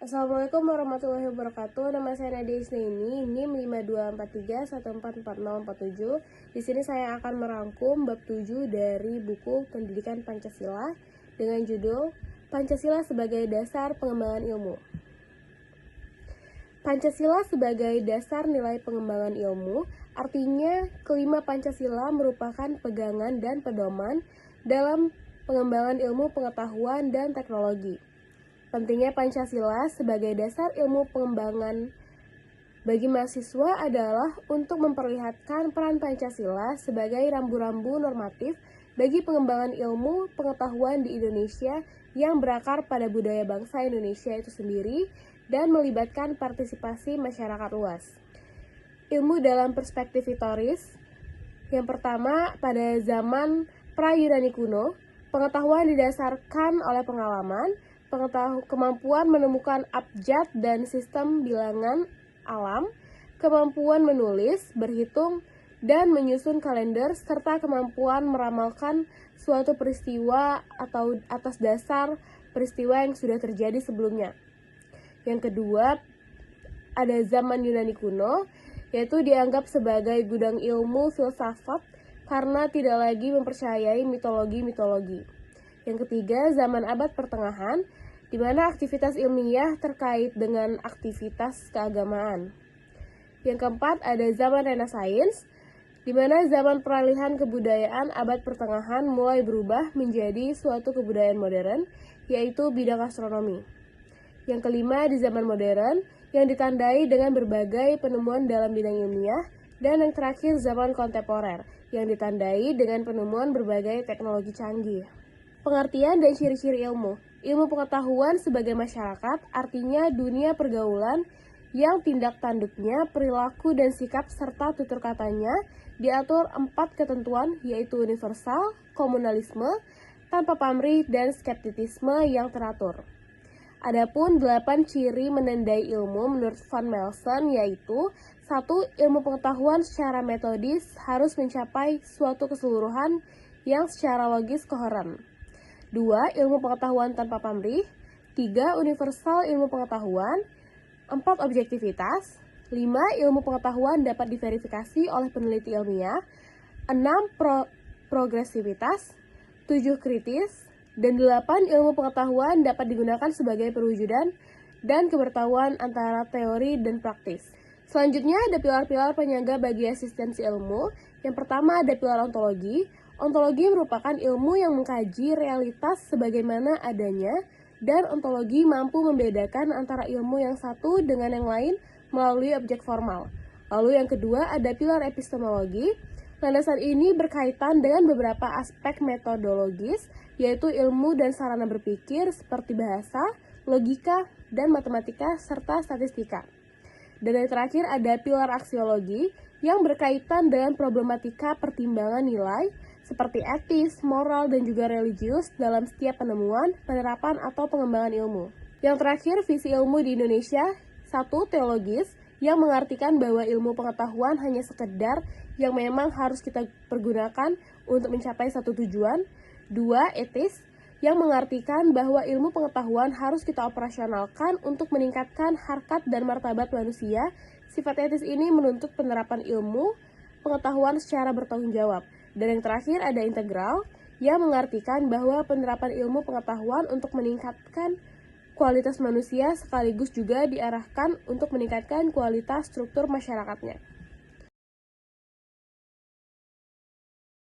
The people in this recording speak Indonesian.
Assalamualaikum warahmatullahi wabarakatuh. Nama saya Nadia Isnaini, NIM 5243144047. Di sini saya akan merangkum bab 7 dari buku Pendidikan Pancasila dengan judul Pancasila sebagai Dasar Pengembangan Ilmu. Pancasila sebagai dasar nilai pengembangan ilmu, artinya kelima Pancasila merupakan pegangan dan pedoman dalam pengembangan ilmu pengetahuan dan teknologi. Pentingnya Pancasila sebagai dasar ilmu pengembangan bagi mahasiswa adalah untuk memperlihatkan peran Pancasila sebagai rambu-rambu normatif bagi pengembangan ilmu pengetahuan di Indonesia yang berakar pada budaya bangsa Indonesia itu sendiri dan melibatkan partisipasi masyarakat luas. Ilmu dalam perspektif historis. Yang pertama, pada zaman pra-Yunani kuno, pengetahuan didasarkan oleh pengalaman, kemampuan menemukan abjad dan sistem bilangan alam, kemampuan menulis, berhitung, dan menyusun kalender, serta kemampuan meramalkan suatu peristiwa atau atas dasar peristiwa yang sudah terjadi sebelumnya. Yang kedua, ada zaman Yunani kuno, yaitu dianggap sebagai gudang ilmu filsafat karena tidak lagi mempercayai mitologi-mitologi. Yang ketiga, zaman abad pertengahan, di mana aktivitas ilmiah terkait dengan aktivitas keagamaan. Yang keempat, ada zaman Renaissance, di mana zaman peralihan kebudayaan abad pertengahan mulai berubah menjadi suatu kebudayaan modern, yaitu bidang astronomi. Yang kelima, di zaman modern, yang ditandai dengan berbagai penemuan dalam bidang ilmiah, dan yang terakhir, zaman kontemporer, yang ditandai dengan penemuan berbagai teknologi canggih. Pengertian dan ciri-ciri ilmu. Ilmu pengetahuan sebagai masyarakat artinya dunia pergaulan yang tindak tanduknya, perilaku dan sikap serta tutur katanya diatur 4 ketentuan, yaitu universal, komunalisme, tanpa pamrih, dan skeptisisme yang teratur. Adapun 8 ciri menandai ilmu menurut Van Melsen, yaitu 1. Ilmu pengetahuan secara metodis harus mencapai suatu keseluruhan yang secara logis koheren. 2. Ilmu pengetahuan tanpa pamrih. 3. Universal ilmu pengetahuan. 4. Objektivitas. 5. Ilmu pengetahuan dapat diverifikasi oleh peneliti ilmiah. 6. Progresivitas. 7. Kritis. Dan 8. Ilmu pengetahuan dapat digunakan sebagai perwujudan dan kebertahuan antara teori dan praktis. Selanjutnya ada pilar-pilar penyangga bagi eksistensi ilmu. Yang pertama ada pilar ontologi. Ontologi merupakan ilmu yang mengkaji realitas sebagaimana adanya, dan ontologi mampu membedakan antara ilmu yang satu dengan yang lain melalui objek formal. Lalu yang kedua ada pilar epistemologi. Landasan ini berkaitan dengan beberapa aspek metodologis, yaitu ilmu dan sarana berpikir seperti bahasa, logika, dan matematika, serta statistika. Dan yang terakhir ada pilar aksiologi yang berkaitan dengan problematika pertimbangan nilai, seperti etis, moral, dan juga religius dalam setiap penemuan, penerapan, atau pengembangan ilmu. Yang terakhir, visi ilmu di Indonesia. 1. Teologis, yang mengartikan bahwa ilmu pengetahuan hanya sekedar yang memang harus kita pergunakan untuk mencapai satu tujuan. 2. Etis, yang mengartikan bahwa ilmu pengetahuan harus kita operasionalkan untuk meningkatkan harkat dan martabat manusia. Sifat etis ini menuntut penerapan ilmu pengetahuan secara bertanggung jawab. Dan yang terakhir ada integral, yang mengartikan bahwa penerapan ilmu pengetahuan untuk meningkatkan kualitas manusia sekaligus juga diarahkan untuk meningkatkan kualitas struktur masyarakatnya.